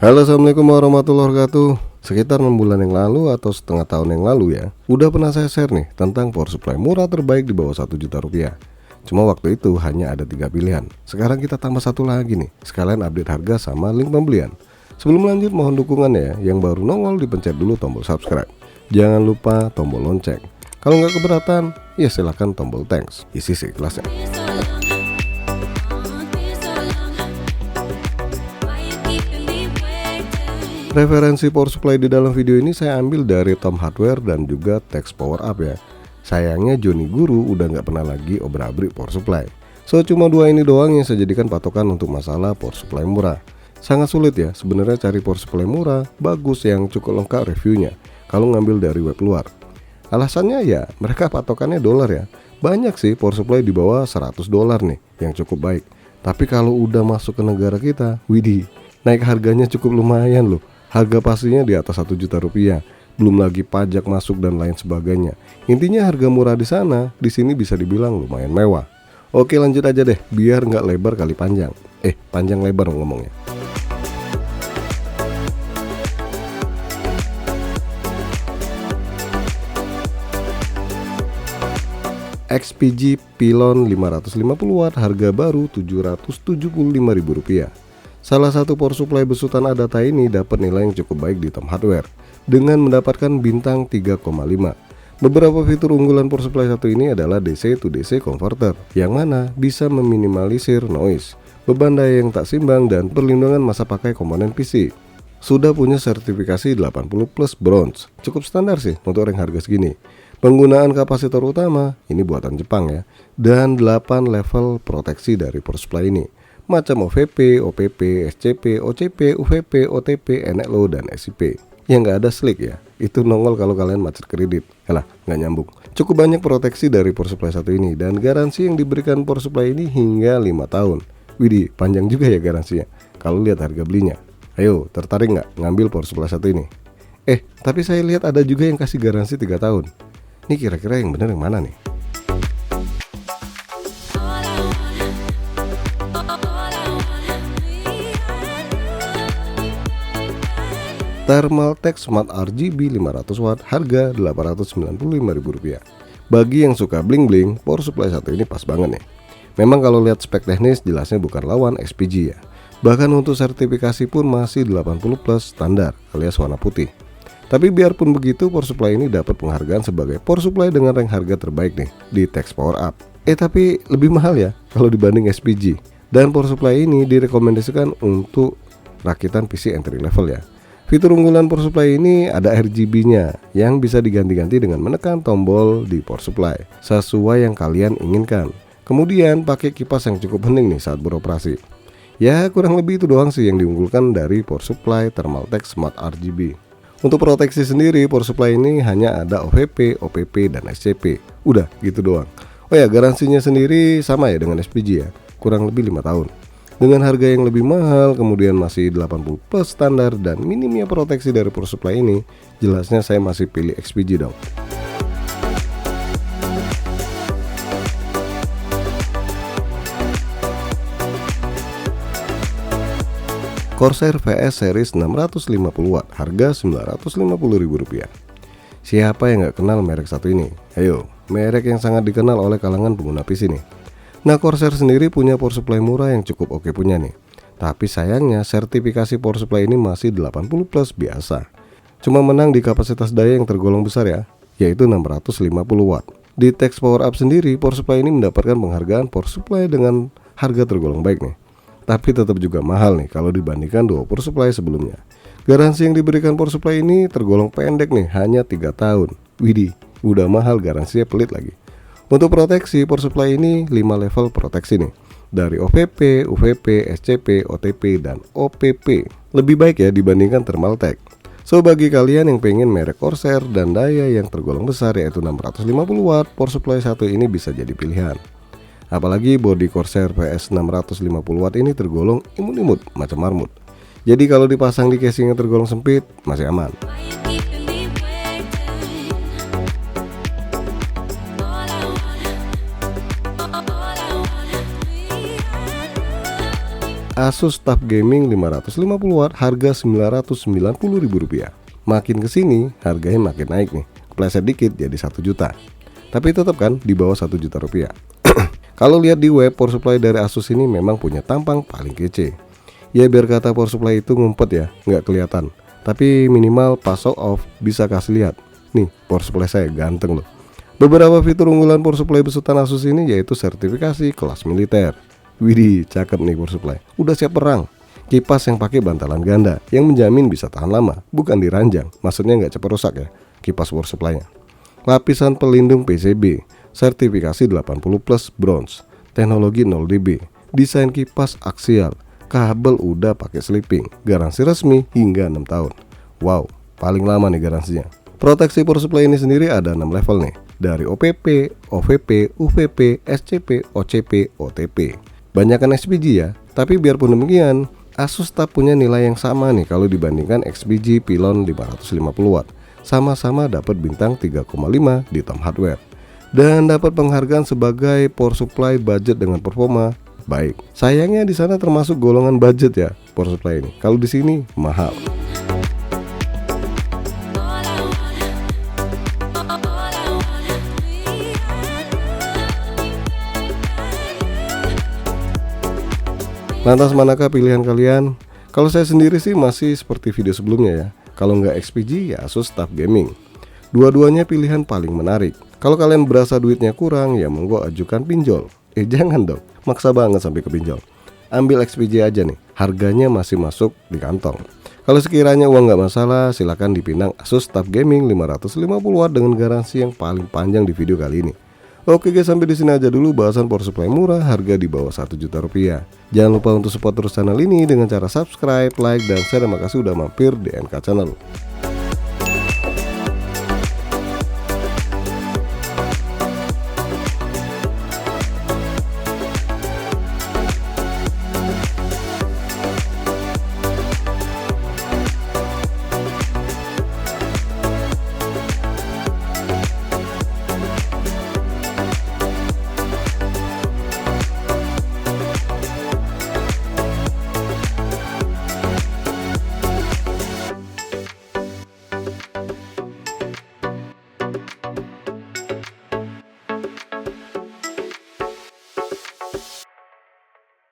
Halo, assalamualaikum warahmatullahi wabarakatuh. Sekitar 6 bulan yang lalu atau setengah tahun yang lalu ya, udah pernah saya share nih tentang power supply murah terbaik di bawah 1 juta rupiah. Cuma waktu itu hanya ada 3 pilihan. Sekarang kita tambah satu lagi nih, sekalian update harga sama link pembelian. Sebelum lanjut mohon dukungannya ya, yang baru nongol dipencet dulu tombol subscribe. Jangan lupa tombol lonceng. Kalau nggak keberatan, ya silahkan tombol thanks. Isi seikhlasnya. Referensi power supply di dalam video ini saya ambil dari Tom Hardware dan juga Tex Power Up ya. Sayangnya Johnny Guru udah nggak pernah lagi obrak-abrik power supply. So cuma dua ini doang yang saya jadikan patokan untuk masalah power supply murah. Sangat sulit ya sebenarnya cari power supply murah, bagus yang cukup lengkap reviewnya kalau ngambil dari web luar. Alasannya ya mereka patokannya dolar ya. Banyak sih power supply di bawah 100 dolar nih yang cukup baik. Tapi kalau udah masuk ke negara kita, widih, naik harganya cukup lumayan loh. Harga pastinya di atas 1 juta rupiah, belum lagi pajak masuk dan lain sebagainya. Intinya harga murah di sana, di sini bisa dibilang lumayan mewah. Oke lanjut aja deh, biar nggak lebar kali panjang. Panjang lebar ngomongnya. XPG Pylon 550 watt harga baru Rp775.000. Salah satu power supply besutan Adata ini dapat nilai yang cukup baik di Tom Hardware dengan mendapatkan bintang 3,5. Beberapa fitur unggulan power supply satu ini adalah DC to DC converter yang mana bisa meminimalisir noise, beban daya yang tak simbang dan perlindungan masa pakai komponen PC. Sudah punya sertifikasi 80 plus bronze, cukup standar sih untuk rank harga segini. Penggunaan kapasitor utama ini buatan Jepang ya, dan 8 level proteksi dari power supply ini. Macam OVP, OPP, SCP, OCP, UVP, OTP, NLO, dan SIP. Yang nggak ada slick ya, itu nongol kalau kalian macet kredit. Yalah, nggak nyambung. Cukup banyak proteksi dari power supply satu ini, dan garansi yang diberikan power supply ini hingga 5 tahun. Widih, panjang juga ya garansinya, kalau lihat harga belinya. Ayo, tertarik nggak ngambil power supply satu ini? Tapi saya lihat ada juga yang kasih garansi 3 tahun. Ini kira-kira yang benar yang mana nih? Thermaltake Smart RGB 500 watt harga Rp895.000. Bagi yang suka bling-bling, power supply satu ini pas banget nih. Memang kalau lihat spek teknis jelasnya bukan lawan XPG ya. Bahkan untuk sertifikasi pun masih 80 plus standar alias warna putih. Tapi biarpun begitu, power supply ini dapat penghargaan sebagai power supply dengan rank harga terbaik nih di Tex Power Up. Tapi lebih mahal ya kalau dibanding SPG. Dan power supply ini direkomendasikan untuk rakitan PC entry level ya. Fitur unggulan power supply ini ada RGB-nya yang bisa diganti-ganti dengan menekan tombol di power supply sesuai yang kalian inginkan. Kemudian pakai kipas yang cukup hening nih saat beroperasi. Ya kurang lebih itu doang sih yang diunggulkan dari power supply Thermaltake Smart RGB. Untuk proteksi sendiri power supply ini hanya ada OVP, OPP, dan SCP. Udah gitu doang. Oh ya, garansinya sendiri sama ya dengan SPG ya, kurang lebih 5 tahun. Dengan harga yang lebih mahal, kemudian masih 80 plus standar dan minimnya proteksi dari power supply ini, jelasnya saya masih pilih XPG dong. Corsair VS series 650 watt harga Rp950.000. Siapa yang nggak kenal merek satu ini? Ayo, merek yang sangat dikenal oleh kalangan pengguna PC nih. Nah, Corsair sendiri punya power supply murah yang cukup oke punya nih. Tapi sayangnya sertifikasi power supply ini masih 80 plus biasa. Cuma menang di kapasitas daya yang tergolong besar ya, yaitu 650 watt. Di Tex Power Up sendiri, power supply ini mendapatkan penghargaan power supply dengan harga tergolong baik nih. Tapi tetap juga mahal nih kalau dibandingkan dua power supply sebelumnya. Garansi yang diberikan power supply ini tergolong pendek nih, hanya 3 tahun. Widih, udah mahal garansinya pelit lagi. Untuk proteksi, power supply ini 5 level proteksi nih, dari OVP, UVP, SCP, OTP, dan OPP. Lebih baik ya dibandingkan Thermaltake. So bagi kalian yang pengen merek Corsair dan daya yang tergolong besar yaitu 650 watt, power supply satu ini bisa jadi pilihan. Apalagi bodi Corsair VS 650 watt ini tergolong imut-imut macam marmut. Jadi kalau dipasang di casing yang tergolong sempit masih aman. Asus TUF Gaming 550 watt harga Rp990.000. Makin kesini harganya makin naik nih, kepleset dikit jadi 1 juta. Tapi tetap kan di bawah 1 juta rupiah. Kalau lihat di web, power supply dari Asus ini memang punya tampang paling kece. Ya biar kata power supply itu ngumpet ya, nggak kelihatan. Tapi minimal pas show off bisa kasih lihat. Nih power supply saya ganteng loh. Beberapa fitur unggulan power supply besutan Asus ini yaitu sertifikasi kelas militer. Widih, cakep nih power supply. Udah siap perang. Kipas yang pakai bantalan ganda yang menjamin bisa tahan lama, bukan diranjang. Maksudnya nggak cepat rusak ya, kipas power supply-nya. Lapisan pelindung PCB, sertifikasi 80+ bronze, teknologi 0 dB, desain kipas aksial, kabel udah pakai sleeping, garansi resmi hingga 6 tahun. Wow, paling lama nih garansinya. Proteksi power supply ini sendiri ada 6 level nih, dari OPP, OVP, UVP, SCP, OCP, OTP. Banyakan XPG ya, tapi biarpun demikian, Asus TUF punya nilai yang sama nih kalau dibandingkan XPG Pylon 550 watt. Sama-sama dapat bintang 3,5 di Tom Hardware dan dapat penghargaan sebagai power supply budget dengan performa baik. Sayangnya di sana termasuk golongan budget ya power supply ini. Kalau di sini mahal. Lantas manakah pilihan kalian? Kalau saya sendiri sih masih seperti video sebelumnya ya. Kalau nggak XPG ya Asus TUF Gaming. Dua-duanya pilihan paling menarik. Kalau kalian berasa duitnya kurang ya monggo ajukan pinjol. Jangan dong, maksa banget sampai ke pinjol. Ambil XPG aja nih, harganya masih masuk di kantong. Kalau sekiranya uang nggak masalah, silakan dipinang Asus TUF Gaming 550 watt dengan garansi yang paling panjang di video kali ini. Oke guys, sampai di sini aja dulu bahasan power supply murah harga di bawah 1 juta rupiah. Jangan lupa untuk support terus channel ini dengan cara subscribe, like, dan share. Terima kasih udah mampir di NK Channel.